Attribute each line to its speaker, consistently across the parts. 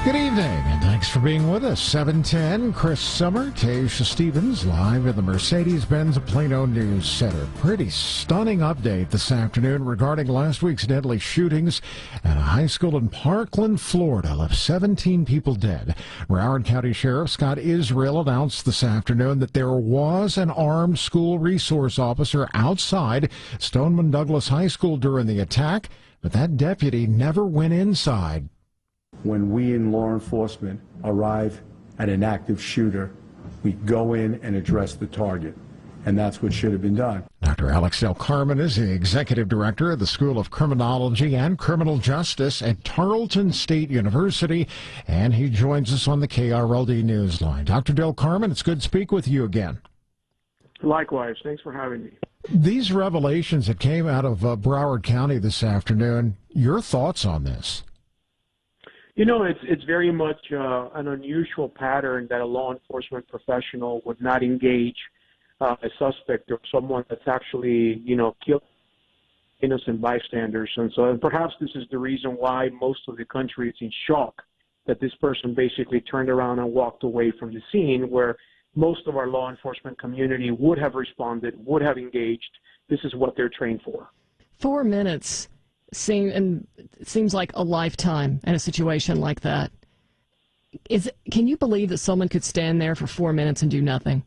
Speaker 1: Good evening, and thanks for being with us. 7:10, Chris Summer, Taysha Stevens, live in the Mercedes-Benz Plano News Center. Pretty stunning update this afternoon regarding last week's deadly shootings at a high school in Parkland, Florida, left 17 people dead. Broward County Sheriff Scott Israel announced this afternoon that there was an armed school resource officer outside Stoneman Douglas High School during the attack, but that deputy never went inside.
Speaker 2: When we in law enforcement arrive at an active shooter, we go in and address the target. And that's what should have been done.
Speaker 1: Dr. Alex Del Carmen is the executive director of the School of Criminology and Criminal Justice at Tarleton State University, and he joins us on the KRLD Newsline. Dr. Del Carmen, it's good to speak with you again.
Speaker 3: Likewise. Thanks for having me.
Speaker 1: These revelations that came out of Broward County this afternoon, your thoughts on this?
Speaker 3: You know, it's very much an unusual pattern that a law enforcement professional would not engage a suspect or someone that's actually, killed innocent bystanders. And perhaps this is the reason why most of the country is in shock that this person basically turned around and walked away from the scene, where most of our law enforcement community would have responded, would have engaged. This is what they're trained for.
Speaker 4: 4 minutes. Seems like a lifetime in a situation like that. Can you believe that someone could stand there for 4 minutes and do nothing?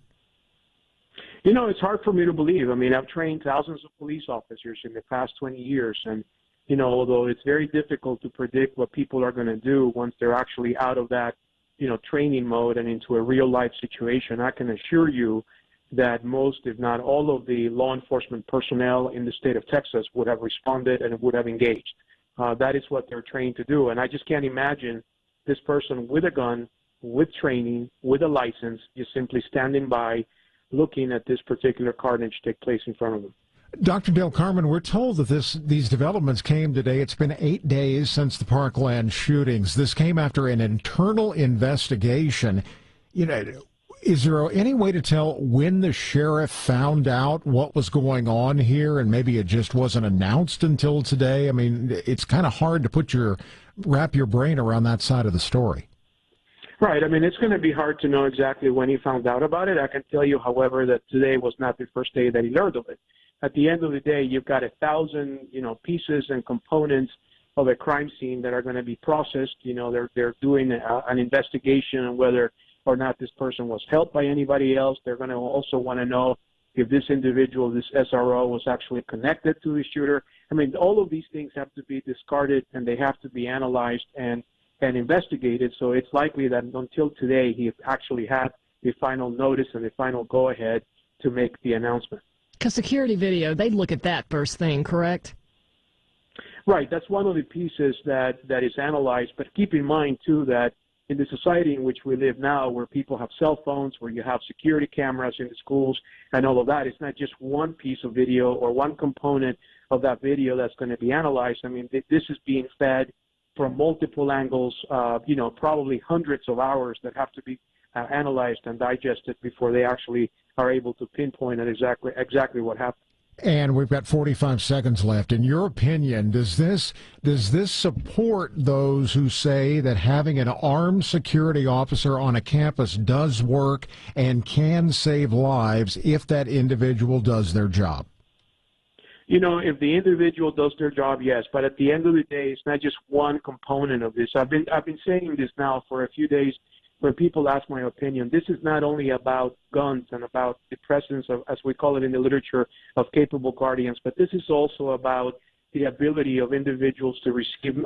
Speaker 3: You know, it's hard for me to believe. I mean, I've trained thousands of police officers in the past 20 years, and, although it's very difficult to predict what people are going to do once they're actually out of that, training mode and into a real-life situation, I can assure you that most, if not all, of the law enforcement personnel in the state of Texas would have responded and would have engaged. That is what they're trained to do. And I just can't imagine this person with a gun, with training, with a license, just simply standing by looking at this particular carnage take place in front of them.
Speaker 1: Dr. Del Carmen, we're told that these developments came today. It's been 8 days since the Parkland shootings. This came after an internal investigation. Is there any way to tell when the sheriff found out what was going on here, and maybe it just wasn't announced until today? I mean, it's kind of hard to wrap your brain around that side of the story.
Speaker 3: Right. I mean, it's going to be hard to know exactly when he found out about it. I can tell you, however, that today was not the first day that he learned of it. At the end of the day, you've got 1,000, pieces and components of a crime scene that are going to be processed. They're doing an investigation on whether or not this person was helped by anybody else. They're going to also want to know if this individual, this SRO, was actually connected to the shooter. I mean, all of these things have to be discarded, and they have to be analyzed and investigated. So it's likely that until today, he actually had the final notice and the final go-ahead to make the announcement.
Speaker 4: Because security video, they'd look at that first thing, correct?
Speaker 3: Right. That's one of the pieces that is analyzed. But keep in mind, too, that in the society in which we live now, where people have cell phones, where you have security cameras in the schools and all of that, it's not just one piece of video or one component of that video that's going to be analyzed. I mean, this is being fed from multiple angles, probably hundreds of hours that have to be analyzed and digested before they actually are able to pinpoint at exactly what happened.
Speaker 1: And we've got 45 seconds left. In your opinion, does this support those who say that having an armed security officer on a campus does work and can save lives if that individual does their job?
Speaker 3: If the individual does their job, yes. But at the end of the day, it's not just one component of this. I've been saying this now for a few days. When people ask my opinion, this is not only about guns and about the presence of, as we call it in the literature, of capable guardians, but this is also about the ability of individuals to receive,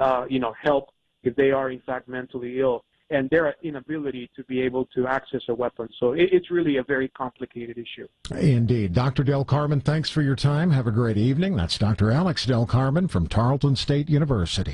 Speaker 3: help if they are in fact mentally ill, and their inability to be able to access a weapon. So it's really a very complicated issue.
Speaker 1: Indeed. Dr. Del Carmen, thanks for your time. Have a great evening. That's Dr. Alex Del Carmen from Tarleton State University.